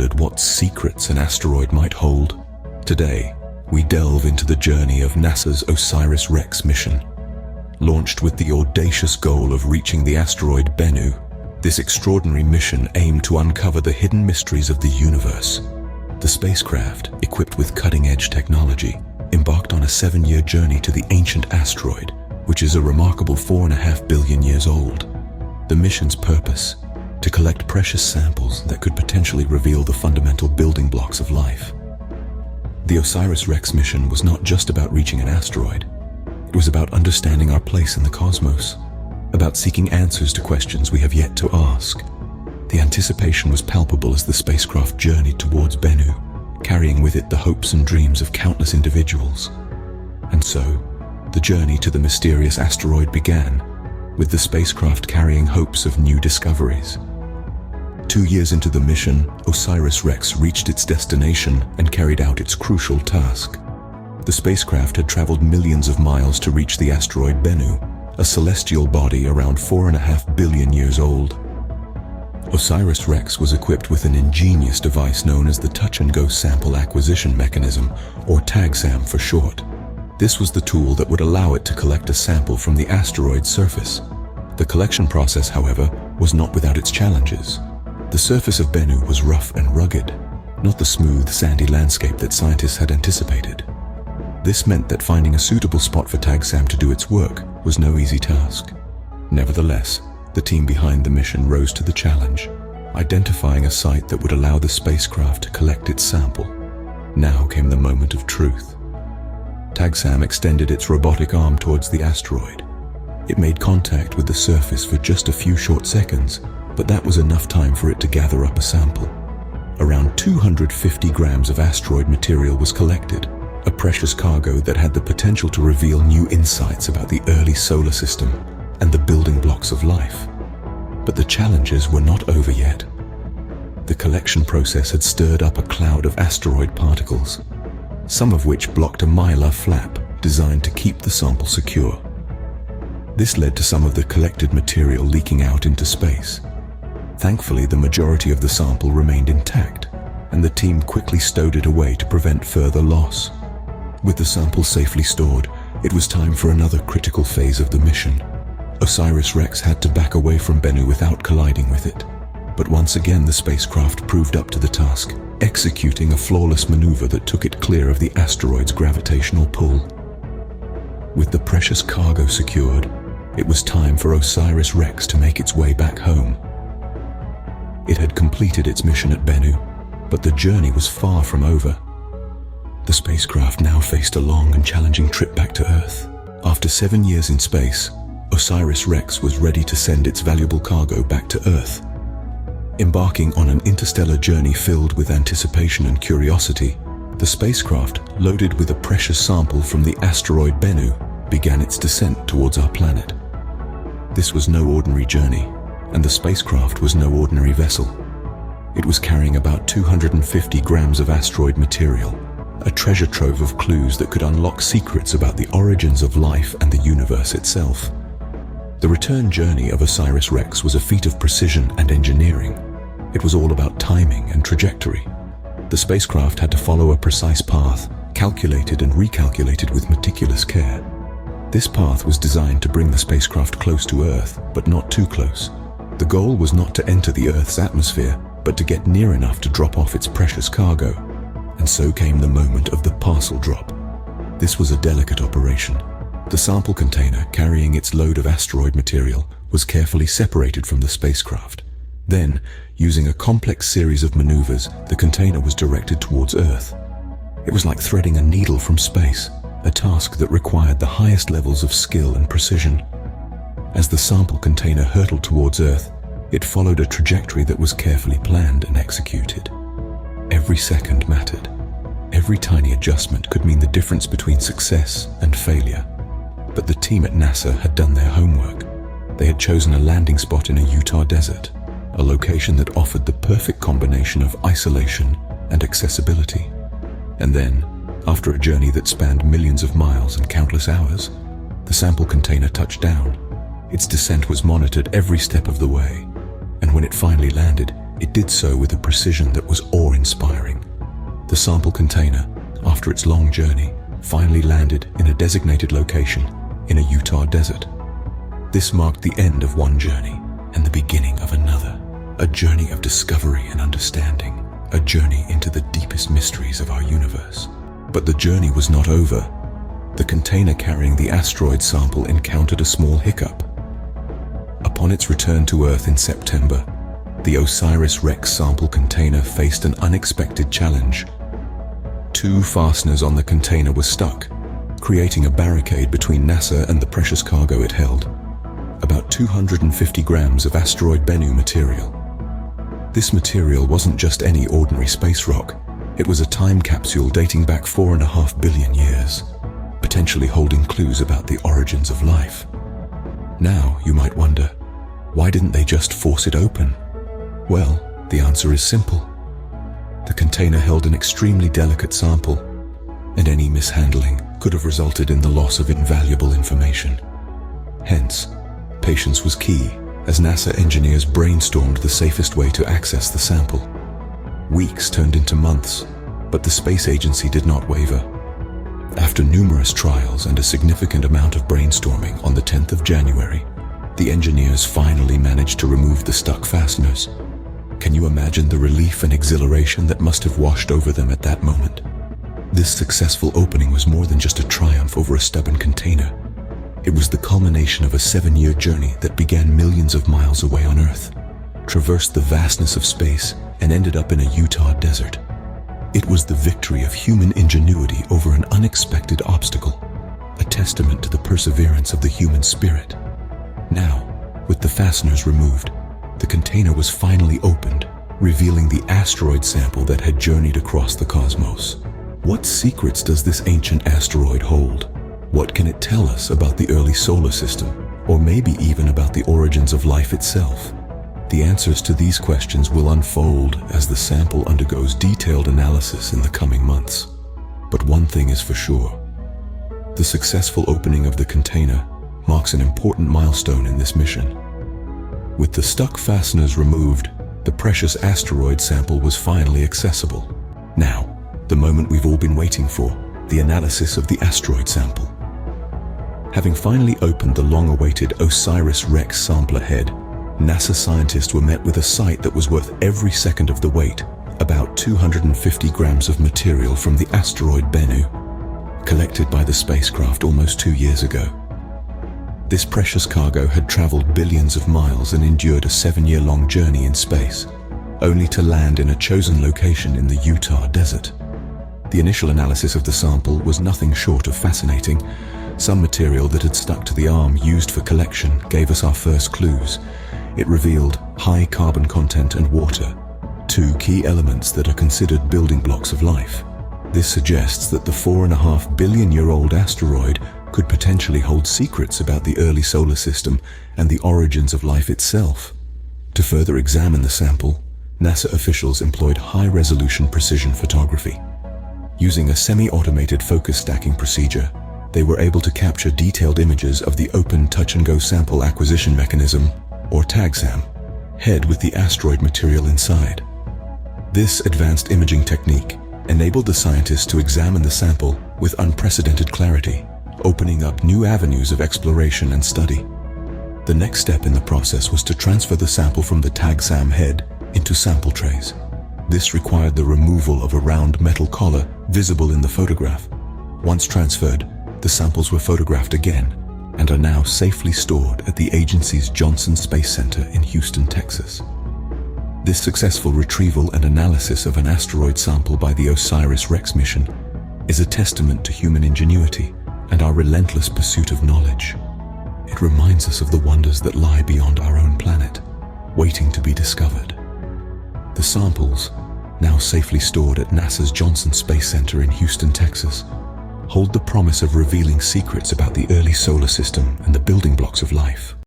wondered what secrets an asteroid might hold? Today, we delve into the journey of NASA's OSIRIS-REx mission. Launched with the audacious goal of reaching the asteroid Bennu, this extraordinary mission aimed to uncover the hidden mysteries of the universe. The spacecraft, equipped with cutting-edge technology, embarked on a 7-year journey to the ancient asteroid, which is a remarkable 4.5 billion years old. The mission's purpose: to collect precious samples that could potentially reveal the fundamental building blocks of life. The OSIRIS-REx mission was not just about reaching an asteroid. It was about understanding our place in the cosmos, about seeking answers to questions we have yet to ask. The anticipation was palpable as the spacecraft journeyed towards Bennu, carrying with it the hopes and dreams of countless individuals. And so, the journey to the mysterious asteroid began, with the spacecraft carrying hopes of new discoveries. 2 years into the mission, OSIRIS-REx reached its destination and carried out its crucial task. The spacecraft had traveled millions of miles to reach the asteroid Bennu, a celestial body around 4.5 billion years old. OSIRIS-REx was equipped with an ingenious device known as the Touch-and-Go Sample Acquisition Mechanism, or TAGSAM for short. This was the tool that would allow it to collect a sample from the asteroid's surface. The collection process, however, was not without its challenges. The surface of Bennu was rough and rugged, not the smooth, sandy landscape that scientists had anticipated. This meant that finding a suitable spot for TAGSAM to do its work was no easy task. Nevertheless, the team behind the mission rose to the challenge, identifying a site that would allow the spacecraft to collect its sample. Now came the moment of truth. TAGSAM extended its robotic arm towards the asteroid. It made contact with the surface for just a few short seconds, but that was enough time for it to gather up a sample. Around 250 grams of asteroid material was collected, a precious cargo that had the potential to reveal new insights about the early solar system and the building blocks of life. But the challenges were not over yet. The collection process had stirred up a cloud of asteroid particles, some of which blocked a mylar flap designed to keep the sample secure. This led to some of the collected material leaking out into space. Thankfully, the majority of the sample remained intact, and the team quickly stowed it away to prevent further loss. With the sample safely stored, it was time for another critical phase of the mission. OSIRIS-REx had to back away from Bennu without colliding with it. But once again, the spacecraft proved up to the task, executing a flawless maneuver that took it clear of the asteroid's gravitational pull. With the precious cargo secured, it was time for OSIRIS-REx to make its way back home. It had completed its mission at Bennu, but the journey was far from over. The spacecraft now faced a long and challenging trip back to Earth. After 7 years in space, OSIRIS-REx was ready to send its valuable cargo back to Earth. Embarking on an interstellar journey filled with anticipation and curiosity, the spacecraft, loaded with a precious sample from the asteroid Bennu, began its descent towards our planet. This was no ordinary journey, and the spacecraft was no ordinary vessel. It was carrying about 250 grams of asteroid material, a treasure trove of clues that could unlock secrets about the origins of life and the universe itself. The return journey of OSIRIS-REx was a feat of precision and engineering. It was all about timing and trajectory. The spacecraft had to follow a precise path, calculated and recalculated with meticulous care. This path was designed to bring the spacecraft close to Earth, but not too close. The goal was not to enter the Earth's atmosphere, but to get near enough to drop off its precious cargo. And so came the moment of the parcel drop. This was a delicate operation. The sample container carrying its load of asteroid material was carefully separated from the spacecraft. Then, using a complex series of maneuvers, the container was directed towards Earth. It was like threading a needle from space, a task that required the highest levels of skill and precision. As the sample container hurtled towards Earth, it followed a trajectory that was carefully planned and executed. Every second mattered. Every tiny adjustment could mean the difference between success and failure. But the team at NASA had done their homework. They had chosen a landing spot in a Utah desert, a location that offered the perfect combination of isolation and accessibility. And then, after a journey that spanned millions of miles and countless hours, the sample container touched down. Its descent was monitored every step of the way, and when it finally landed, It did so with a precision that was awe-inspiring. The sample container, after its long journey, finally landed in a designated location in a Utah desert. This marked the end of one journey and the beginning of another, a journey of discovery and understanding, a journey into the deepest mysteries of our universe. But the journey was not over. The container carrying the asteroid sample encountered a small hiccup. Upon its return to Earth in September, the OSIRIS-REx sample container faced an unexpected challenge. Two fasteners on the container were stuck, creating a barricade between NASA and the precious cargo it held, about 250 grams of asteroid Bennu material. This material wasn't just any ordinary space rock. It was a time capsule dating back 4.5 billion years, potentially holding clues about the origins of life. Now, you might wonder, why didn't they just force it open? Well, the answer is simple. The container held an extremely delicate sample, and any mishandling could have resulted in the loss of invaluable information. Hence, patience was key as NASA engineers brainstormed the safest way to access the sample. Weeks turned into months, but the space agency did not waver. After numerous trials and a significant amount of brainstorming on the 10th of January, the engineers finally managed to remove the stuck fasteners. Can you imagine the relief and exhilaration that must have washed over them at that moment? This successful opening was more than just a triumph over a stubborn container. It was the culmination of a 7-year journey that began millions of miles away on Earth, traversed the vastness of space, and ended up in a Utah desert. It was the victory of human ingenuity over an unexpected obstacle, a testament to the perseverance of the human spirit. Now, with the fasteners removed, the container was finally opened, revealing the asteroid sample that had journeyed across the cosmos. What secrets does this ancient asteroid hold? What can it tell us about the early solar system, or maybe even about the origins of life itself? The answers to these questions will unfold as the sample undergoes detailed analysis in the coming months. But one thing is for sure. The successful opening of the container marks an important milestone in this mission. With the stuck fasteners removed, the precious asteroid sample was finally accessible. Now, the moment we've all been waiting for, the analysis of the asteroid sample. Having finally opened the long-awaited OSIRIS-REx sampler head, NASA scientists were met with a sight that was worth every second of the wait, about 250 grams of material from the asteroid Bennu, collected by the spacecraft almost 2 years ago. This precious cargo had traveled billions of miles and endured a 7-year-long journey in space, only to land in a chosen location in the Utah desert. The initial analysis of the sample was nothing short of fascinating. Some material that had stuck to the arm used for collection gave us our first clues. It revealed high carbon content and water, two key elements that are considered building blocks of life. This suggests that the 4.5 billion-year-old asteroid could potentially hold secrets about the early solar system and the origins of life itself. To further examine the sample, NASA officials employed high-resolution precision photography. Using a semi-automated focus stacking procedure, they were able to capture detailed images of the Open Touch-and-Go Sample Acquisition Mechanism, or TAGSAM, head with the asteroid material inside. This advanced imaging technique enabled the scientists to examine the sample with unprecedented clarity, opening up new avenues of exploration and study. The next step in the process was to transfer the sample from the TAGSAM head into sample trays. This required the removal of a round metal collar visible in the photograph. Once transferred, the samples were photographed again and are now safely stored at the agency's Johnson Space Center in Houston, Texas. This successful retrieval and analysis of an asteroid sample by the OSIRIS-REx mission is a testament to human ingenuity and our relentless pursuit of knowledge. It reminds us of the wonders that lie beyond our own planet, waiting to be discovered. The samples, now safely stored at NASA's Johnson Space Center in Houston, Texas, hold the promise of revealing secrets about the early solar system and the building blocks of life.